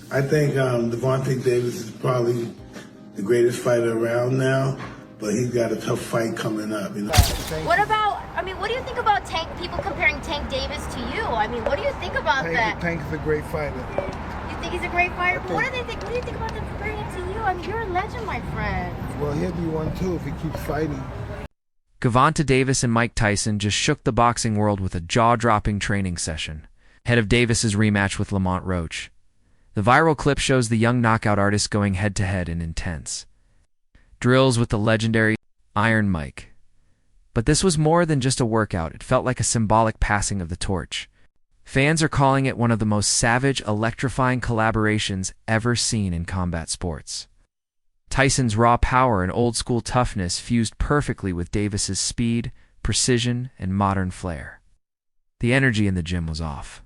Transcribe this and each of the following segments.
I think Devontae Davis is probably the greatest fighter around now, but he's got a tough fight coming up. What about? I mean, what do you think about Tank? People comparing Tank Davis to you? I mean, what do you think about that? Tank is a great fighter. You think he's a great fighter? But what do they think? What do you think about them comparing him to you? I mean, you're a legend, my friend. Well, he'll be one too if he keeps fighting. Gervonta Davis and Mike Tyson just shook the boxing world with a jaw-dropping training session, ahead of Davis's rematch with Lamont Roach. The viral clip shows the young knockout artist going head-to-head in intense drills with the legendary Iron Mike. But this was more than just a workout. It felt like a symbolic passing of the torch. Fans are calling it one of the most savage, electrifying collaborations ever seen in combat sports. Tyson's raw power and old-school toughness fused perfectly with Davis's speed, precision, and modern flair. The energy in the gym was off.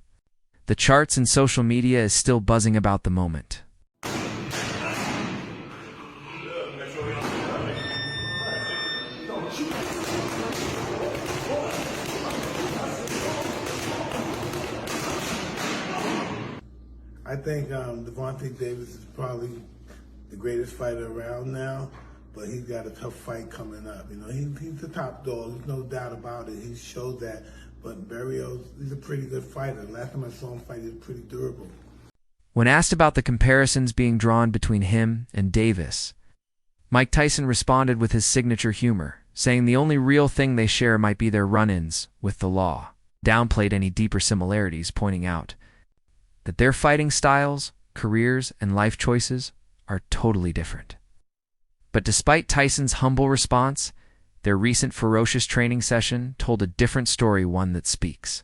The charts and social media is still buzzing about the moment. I think Devontae Davis is probably the greatest fighter around now, but he's got a tough fight coming up. He's the top dog. There's no doubt about it. He showed that. But Barrios, he's a pretty good fighter. Last time I saw him fight, he was pretty durable. When asked about the comparisons being drawn between him and Davis, Mike Tyson responded with his signature humor, saying the only real thing they share might be their run-ins with the law. Downplayed any deeper similarities, pointing out that their fighting styles, careers, and life choices are totally different. But despite Tyson's humble response, their recent ferocious training session told a different story, one that speaks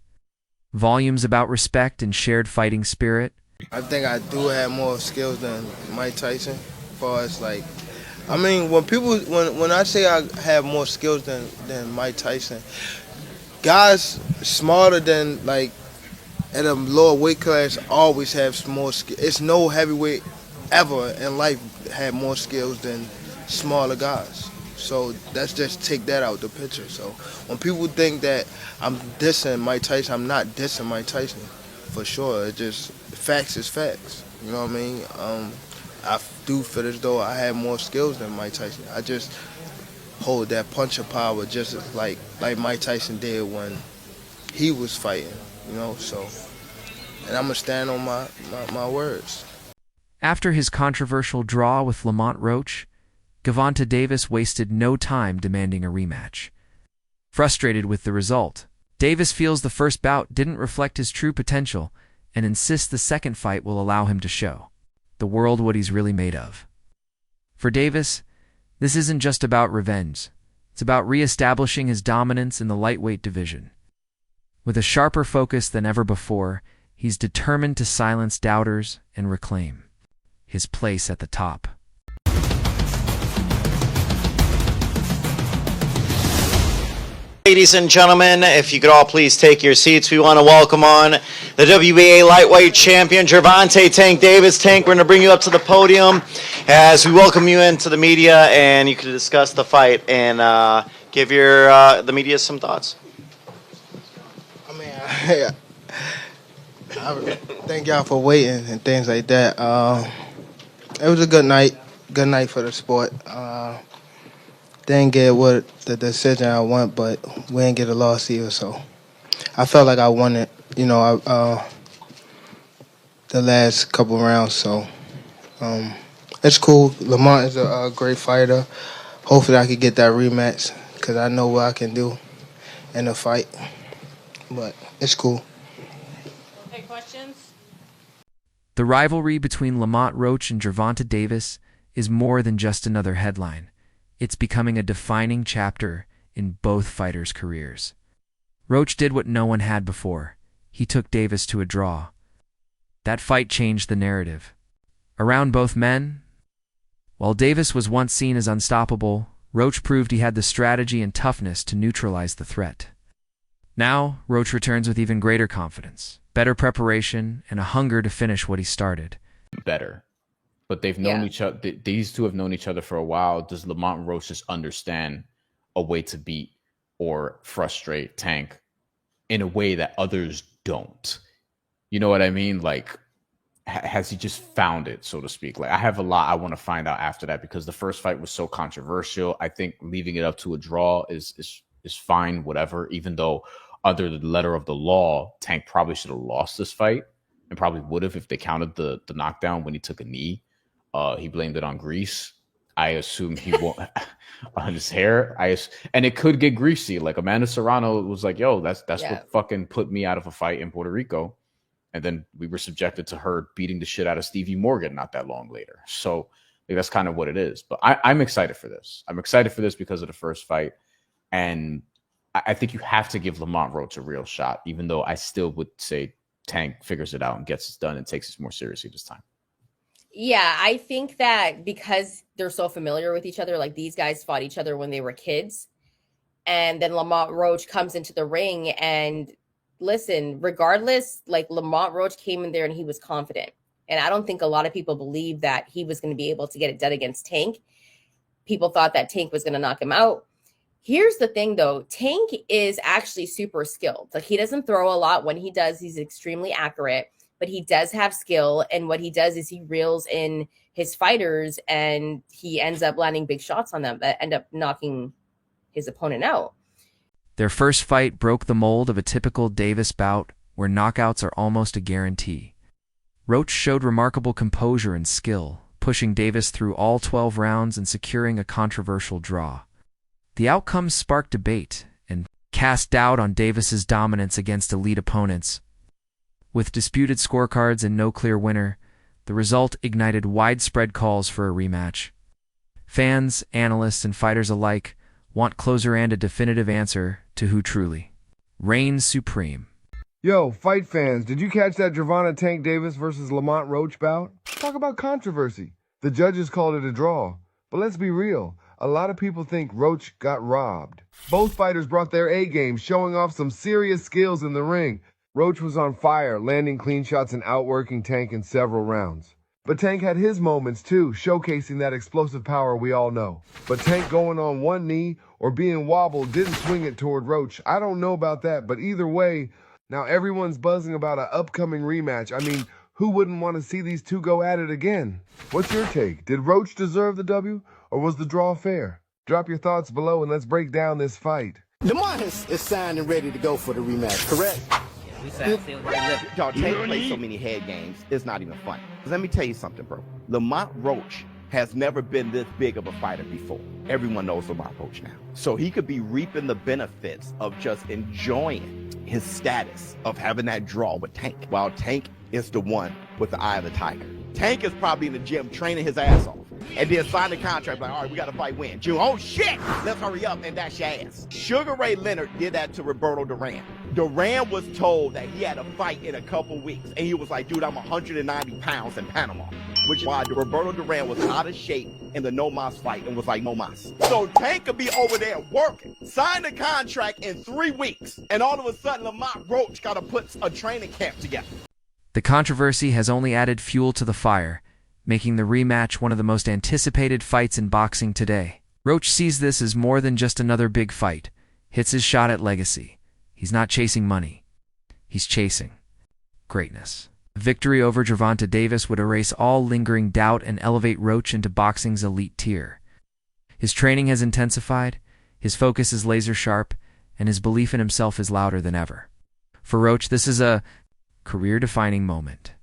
volumes about respect and shared fighting spirit. I think I do have more skills than Mike Tyson. As far as when I say I have more skills than Mike Tyson, guys smarter than at a lower weight class always have more skills. It's no heavyweight ever in life had more skills than smaller guys. So let's just take that out the picture. So when people think that I'm dissing Mike Tyson, I'm not dissing Mike Tyson, for sure. It's just facts is facts. You know what I mean? I do feel as though I have more skills than Mike Tyson. I just hold that puncher power just like Mike Tyson did when he was fighting. So, and I'm gonna stand on my words. After his controversial draw with Lamont Roach, Gervonta Davis wasted no time demanding a rematch. Frustrated with the result, Davis feels the first bout didn't reflect his true potential and insists the second fight will allow him to show the world what he's really made of. For Davis, this isn't just about revenge. It's about re-establishing his dominance in the lightweight division. With a sharper focus than ever before, he's determined to silence doubters and reclaim his place at the top. Ladies and gentlemen, if you could all please take your seats, we want to welcome on the WBA lightweight champion, Gervonta "Tank" Davis. Tank, we're going to bring you up to the podium as we welcome you into the media, and you can discuss the fight and give the media some thoughts. I thank y'all for waiting and things like that. It was a good night for the sport. Didn't get what the decision I want, but we didn't get a loss either. So I felt like I won it, the last couple rounds. So it's cool. Lamont is a great fighter. Hopefully I could get that rematch because I know what I can do in a fight. But it's cool. Okay, questions? The rivalry between Lamont Roach and Gervonta Davis is more than just another headline. It's becoming a defining chapter in both fighters' careers. Roach did what no one had before. He took Davis to a draw. That fight changed the narrative around both men. While Davis was once seen as unstoppable, Roach proved he had the strategy and toughness to neutralize the threat. Now, Roach returns with even greater confidence, better preparation, and a hunger to finish what he started. Better. But they've known each other. These two have known each other for a while. Does Lamont Roach just understand a way to beat or frustrate Tank in a way that others don't? You know what I mean? has he just found it, so to speak? Like, I have a lot I want to find out after that, because the first fight was so controversial. I think leaving it up to a draw is fine, whatever, even though under the letter of the law, Tank probably should have lost this fight, and probably would have if they counted the knockdown when he took a knee. He blamed it on grease. I assume he won't on his hair. And it could get greasy. Like, Amanda Serrano was like, yo, that's what fucking put me out of a fight in Puerto Rico. And then we were subjected to her beating the shit out of Stevie Morgan not that long later. So like, that's kind of what it is. But I'm excited for this. I'm excited for this because of the first fight. And I think you have to give Lamont Roach a real shot, even though I still would say Tank figures it out and gets it done and takes it more seriously this time. Yeah, I think that because they're so familiar with each other, like these guys fought each other when they were kids. And then Lamont Roach comes into the ring, and listen, regardless, like Lamont Roach came in there and he was confident. And I don't think a lot of people believed that he was going to be able to get it done against Tank. People thought that Tank was going to knock him out. Here's the thing, though. Tank is actually super skilled. Like, he doesn't throw a lot. When he does, he's extremely accurate, but he does have skill. And what he does is he reels in his fighters, and he ends up landing big shots on them that end up knocking his opponent out. Their first fight broke the mold of a typical Davis bout where knockouts are almost a guarantee. Roach showed remarkable composure and skill, pushing Davis through all 12 rounds and securing a controversial draw. The outcomes sparked debate and cast doubt on Davis's dominance against elite opponents. With disputed scorecards and no clear winner, the result ignited widespread calls for a rematch. Fans, analysts, and fighters alike want closer and a definitive answer to who truly reigns supreme. Yo, fight fans, did you catch that Gervonta Tank Davis versus Lamont Roach bout? Talk about controversy. The judges called it a draw. But let's be real, a lot of people think Roach got robbed. Both fighters brought their A-game, showing off some serious skills in the ring. Roach was on fire, landing clean shots and outworking Tank in several rounds. But Tank had his moments too, showcasing that explosive power we all know. But Tank going on one knee or being wobbled didn't swing it toward Roach. I don't know about that, but either way, now everyone's buzzing about an upcoming rematch. I mean, who wouldn't want to see these two go at it again? What's your take? Did Roach deserve the W, or was the draw fair? Drop your thoughts below and let's break down this fight. Lamont is signed and ready to go for the rematch, correct? Y'all, Tank plays so many head games, it's not even funny. Let me tell you something, bro. Lamont Roach has never been this big of a fighter before. Everyone knows Lamont Roach now. So he could be reaping the benefits of just enjoying his status of having that draw with Tank, while Tank is the one with the eye of the tiger. Tank is probably in the gym training his ass off, and then sign the contract like, all right, we got to fight when? June. Oh, shit! Let's hurry up and dash your ass. Sugar Ray Leonard did that to Roberto Duran. Duran was told that he had a fight in a couple weeks, and he was like, dude, I'm 190 pounds in Panama, which is why Roberto Duran was out of shape in the No Mas fight and was like, no mas. So Tank could be over there working, sign the contract in 3 weeks, and all of a sudden Lamont Roach got to put a training camp together. The controversy has only added fuel to the fire, making the rematch one of the most anticipated fights in boxing today. Roach sees this as more than just another big fight, hits his shot at legacy. He's not chasing money. He's chasing greatness. A victory over Gervonta Davis would erase all lingering doubt and elevate Roach into boxing's elite tier. His training has intensified, his focus is laser sharp, and his belief in himself is louder than ever. For Roach, this is a career-defining moment.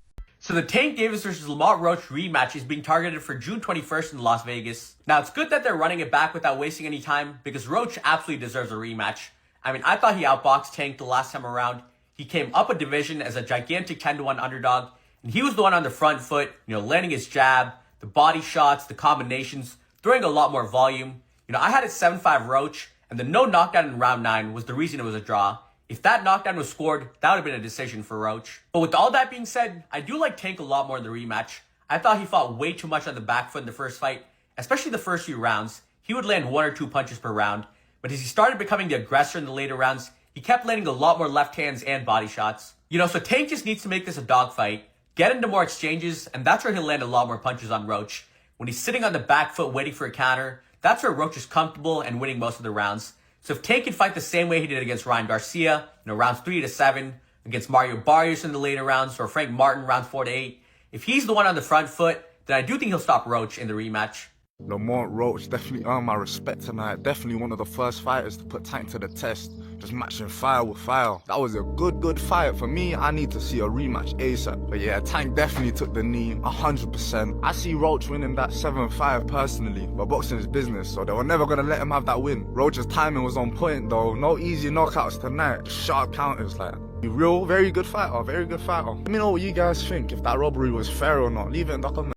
So the Tank Davis versus Lamont Roach rematch is being targeted for June 21st in Las Vegas. Now, it's good that they're running it back without wasting any time, because Roach absolutely deserves a rematch. I mean, I thought he outboxed Tank the last time around. He came up a division as a gigantic 10-1 underdog, and he was the one on the front foot, landing his jab, the body shots, the combinations, throwing a lot more volume. I had it 7-5 Roach, and the no knockdown in round 9 was the reason it was a draw. If that knockdown was scored, that would have been a decision for Roach. But with all that being said, I do like Tank a lot more in the rematch. I thought he fought way too much on the back foot in the first fight, especially the first few rounds. He would land 1 or 2 punches per round. But as he started becoming the aggressor in the later rounds, he kept landing a lot more left hands and body shots. So Tank just needs to make this a dogfight, get into more exchanges, and that's where he'll land a lot more punches on Roach. When he's sitting on the back foot waiting for a counter, that's where Roach is comfortable and winning most of the rounds. So if Tank can fight the same way he did against Ryan Garcia, rounds 3 to 7, against Mario Barrios in the later rounds, or Frank Martin rounds 4 to 8, If he's the one on the front foot, then I do think he'll stop Roach in the rematch. Lamont Roach definitely earned my respect tonight. Definitely one of the first fighters to put Tank to the test. Just matching fire with fire. That was a good fight. For me, I need to see a rematch ASAP. But yeah, Tank definitely took the knee, 100%. I see Roach winning that 7-5 personally. But boxing is business, so they were never going to let him have that win. Roach's timing was on point though. No easy knockouts tonight. Sharp counters like. Real, very good fighter, very good fighter. Let me know what you guys think, if that robbery was fair or not. Leave it in the comments.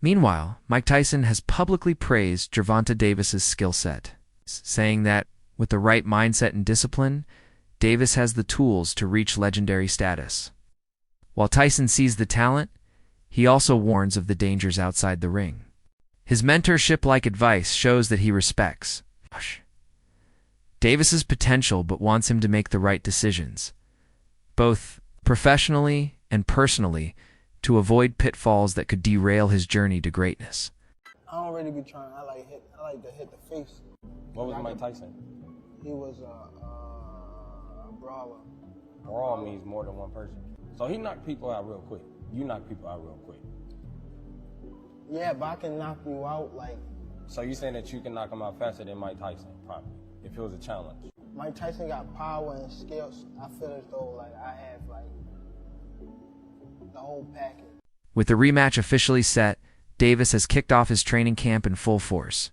Meanwhile, Mike Tyson has publicly praised Gervonta Davis's skill set, saying that with the right mindset and discipline, Davis has the tools to reach legendary status. While Tyson sees the talent, he also warns of the dangers outside the ring. His mentorship-like advice shows that he respects Davis's potential but wants him to make the right decisions, both professionally and personally, to avoid pitfalls that could derail his journey to greatness. I don't really be trying. I like to hit the face. What was Mike Tyson? He was a brawler. Brawl means more than one person. So he knocked people out real quick. You knock people out real quick. Yeah, but I can knock you out like. So you saying that you can knock him out faster than Mike Tyson, probably, if it was a challenge? Mike Tyson got power and skills. I feel as though like I have like the whole package. With the rematch officially set, Davis has kicked off his training camp in full force,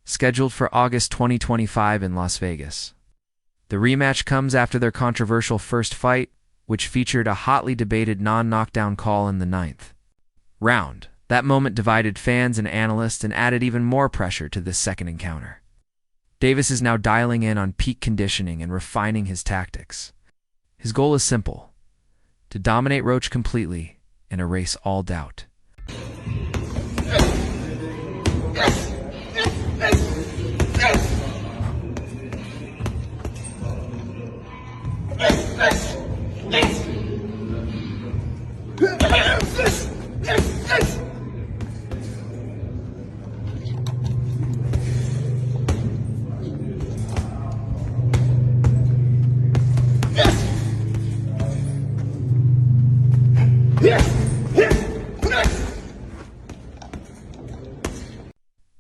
scheduled for August 2025 in Las Vegas. The rematch comes after their controversial first fight, which featured a hotly debated non-knockdown call in the 9th round. That moment divided fans and analysts and added even more pressure to this second encounter. Davis is now dialing in on peak conditioning and refining his tactics. His goal is simple: to dominate Roach completely and erase all doubt.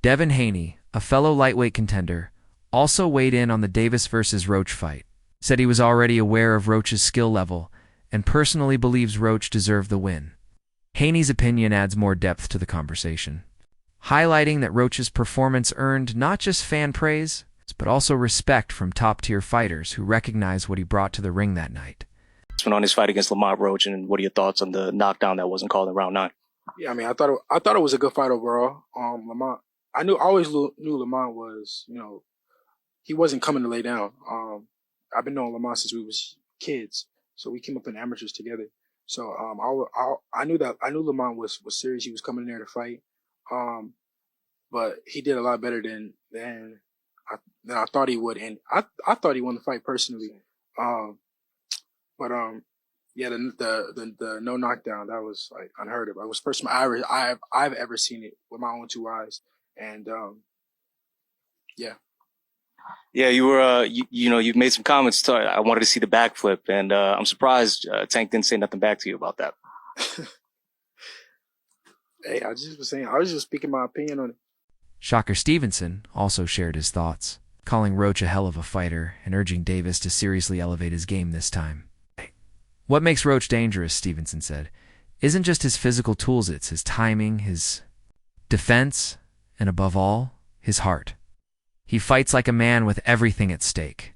Devin Haney, a fellow lightweight contender, also weighed in on the Davis versus Roach fight, said he was already aware of Roach's skill level and personally believes Roach deserved the win. Haney's opinion adds more depth to the conversation, highlighting that Roach's performance earned not just fan praise, but also respect from top-tier fighters who recognize what he brought to the ring that night. On his fight against Lamont Roach, and what are your thoughts on the knockdown that wasn't called in round 9? Yeah, I mean, I thought it was a good fight overall. Lamont, I always knew Lamont was, he wasn't coming to lay down. I've been knowing Lamont since we was kids, so we came up in amateurs together. So I knew Lamont was serious. He was coming in there to fight, but he did a lot better than I thought he would, and I thought he won the fight personally. Yeah, the no knockdown, that was like unheard of. It was the first time I've ever seen it with my own two eyes, and yeah. Yeah, you were you've made some comments. I wanted to see the backflip, and I'm surprised Tank didn't say nothing back to you about that. Hey, I was just speaking my opinion on it. Shocker Stevenson also shared his thoughts, calling Roach a hell of a fighter and urging Davis to seriously elevate his game this time. What makes Roach dangerous, Stevenson said, isn't just his physical tools, it's his timing, his defense, and above all, his heart. He fights like a man with everything at stake.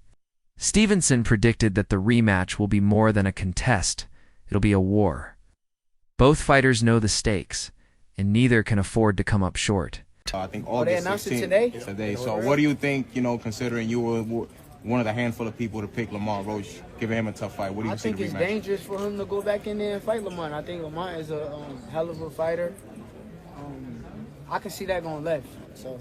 Stevenson predicted that the rematch will be more than a contest, it'll be a war. Both fighters know the stakes, and neither can afford to come up short. I think August 16th today. So what do you think, considering you were one of the handful of people to pick Lamont Roach, giving him a tough fight? What do you see the rematch? I think it's dangerous for him to go back in there and fight Lamont. I think Lamont is a hell of a fighter. I can see that going left. So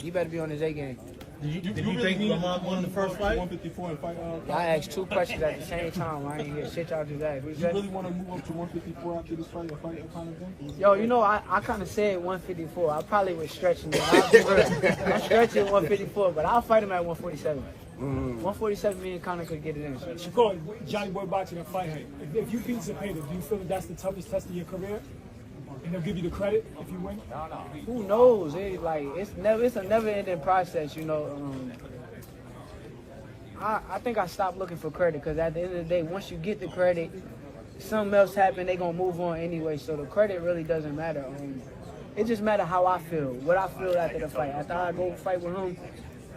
he better be on his A game. Did you think Lamont won the first fight? 154 and fight. I asked two questions at the same time. I ain't hear shit y'all just asked. Do you really want to move up to 154 after this fight or fight kind of thing? Yo, I kind of said 154. I probably was stretching it. I'm stretching 154, but I'll fight him at 147. 147, me and Conor could get it in. Shakur, Johnny Boy boxing and fight height. If you beat Zepeda, do you feel that that's the toughest test of your career? And they'll give you the credit if you win? Who knows? It's a never-ending process, you know. I think I stopped looking for credit because at the end of the day, once you get the credit, something else happened, they gonna move on anyway. So the credit really doesn't matter. It just matter how I feel, what I feel after the fight. After I go fight with him,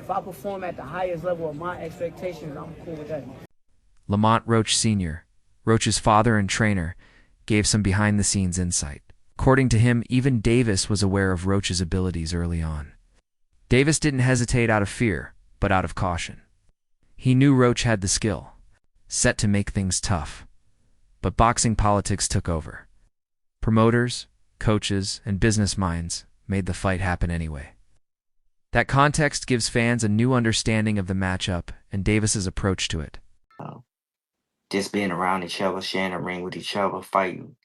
if I perform at the highest level of my expectations, I'm cool with that. Lamont Roach Sr., Roach's father and trainer, gave some behind-the-scenes insight. According to him, even Davis was aware of Roach's abilities early on. Davis didn't hesitate out of fear, but out of caution. He knew Roach had the skill, set to make things tough. But boxing politics took over. Promoters, coaches, and business minds made the fight happen anyway. That context gives fans a new understanding of the matchup and Davis's approach to it. Just being around each other, sharing a ring with each other, fighting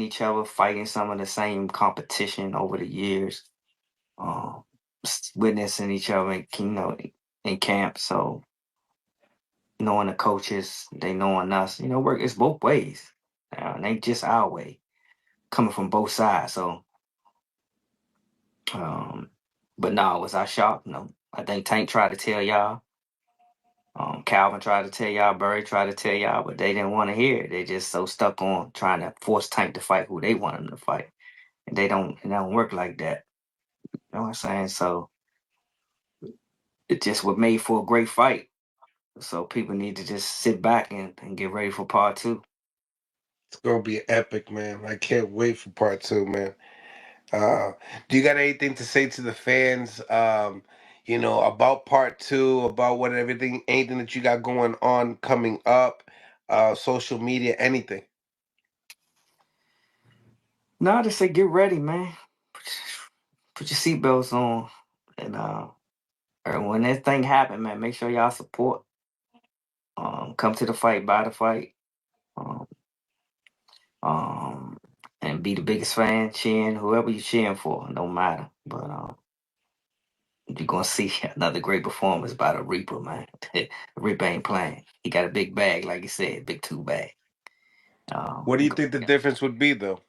each other, fighting some of the same competition over the years, witnessing each other, in camp. So knowing the coaches, they knowing us, it's both ways. It ain't just our way, coming from both sides. So, but no, was I shocked? No. I think Tank tried to tell y'all. Calvin tried to tell y'all, Burry tried to tell y'all, but they didn't want to hear it. They just so stuck on trying to force Tank to fight who they want him to fight. And it don't work like that. You know what I'm saying? So it just was made for a great fight. So people need to just sit back and get ready for part 2. It's gonna be epic, man. I can't wait for part 2, man. Do you got anything to say to the fans? About part 2, about anything that you got going on coming up, social media, anything? No, I just say get ready, man. Put your seatbelts on, and when this thing happen, man, make sure y'all support. Come to the fight, buy the fight, and be the biggest fan, cheering whoever you're cheering for. No matter, but you're gonna see another great performance by the Reaper, man. The Reaper ain't playing. He got a big bag, like you said, big 2 bag. What do you think the difference would be, though?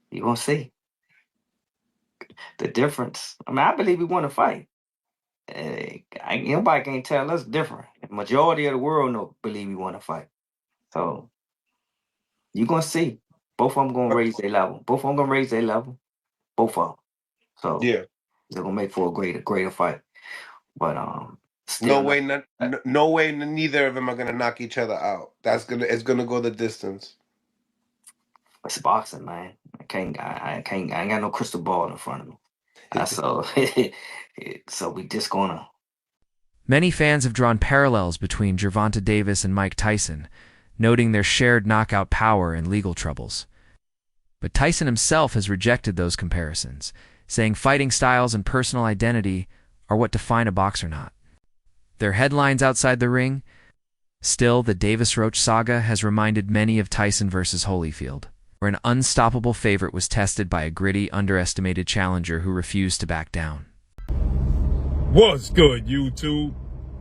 You're gonna see the difference. I mean, I believe we want to fight. Nobody can tell us different. The majority of the world believe we want to fight. So you're gonna see. Both of them gonna raise their level. Both of them. So yeah, they're gonna make for a greater fight. But no way, neither of them are gonna knock each other out. It's gonna go the distance. It's boxing, man. I ain't got no crystal ball in front of me. So we just gonna. Many fans have drawn parallels between Gervonta Davis and Mike Tyson, noting their shared knockout power and legal troubles. But Tyson himself has rejected those comparisons, saying fighting styles and personal identity are what define a boxer not. Their headlines outside the ring? Still, the Davis-Roach saga has reminded many of Tyson versus Holyfield, where an unstoppable favorite was tested by a gritty, underestimated challenger who refused to back down. What's good, YouTube?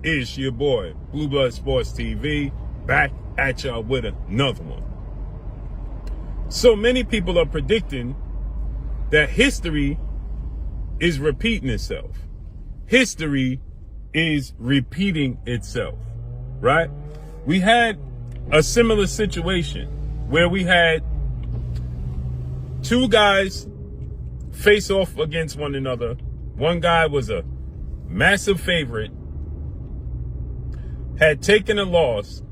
It's your boy, Blue Blood Sports TV, back at y'all with another one. So many people are predicting that history is repeating itself. History is repeating itself, right? We had a similar situation where we had 2 guys face off against one another. One guy was a massive favorite, had taken a loss,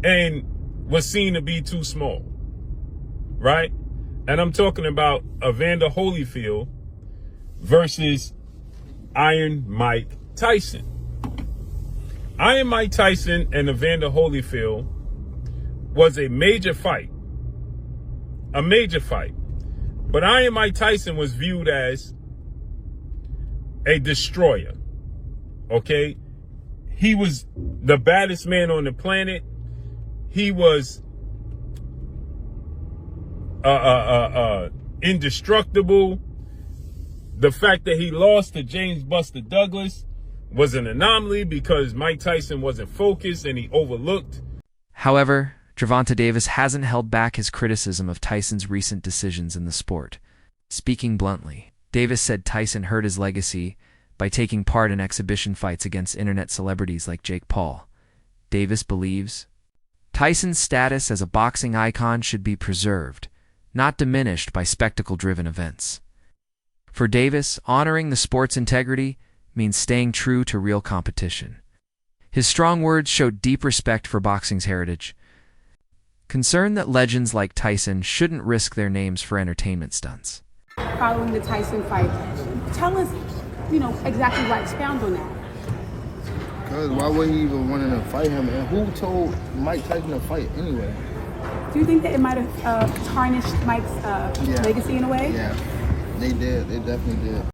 and was seen to be too small, right? And I'm talking about Evander Holyfield versus Iron Mike Tyson. Iron Mike Tyson and Evander Holyfield was a major fight. A major fight. But Iron Mike Tyson was viewed as a destroyer. Okay? He was the baddest man on the planet. He was indestructible. The fact that he lost to James Buster Douglas was an anomaly because Mike Tyson wasn't focused and he overlooked. However, Gervonta Davis hasn't held back his criticism of Tyson's recent decisions in the sport. Speaking bluntly, Davis said Tyson hurt his legacy by taking part in exhibition fights against internet celebrities like Jake Paul. Davis believes Tyson's status as a boxing icon should be preserved, not diminished by spectacle-driven events. For Davis, honoring the sport's integrity means staying true to real competition. His strong words showed deep respect for boxing's heritage, concerned that legends like Tyson shouldn't risk their names for entertainment stunts. Following the Tyson fight, tell us, exactly why, expound on that. Because why would he even want to fight him? And who told Mike Tyson to fight anyway? Do you think that it might have tarnished Mike's legacy in a way? Yeah, they did. They definitely did.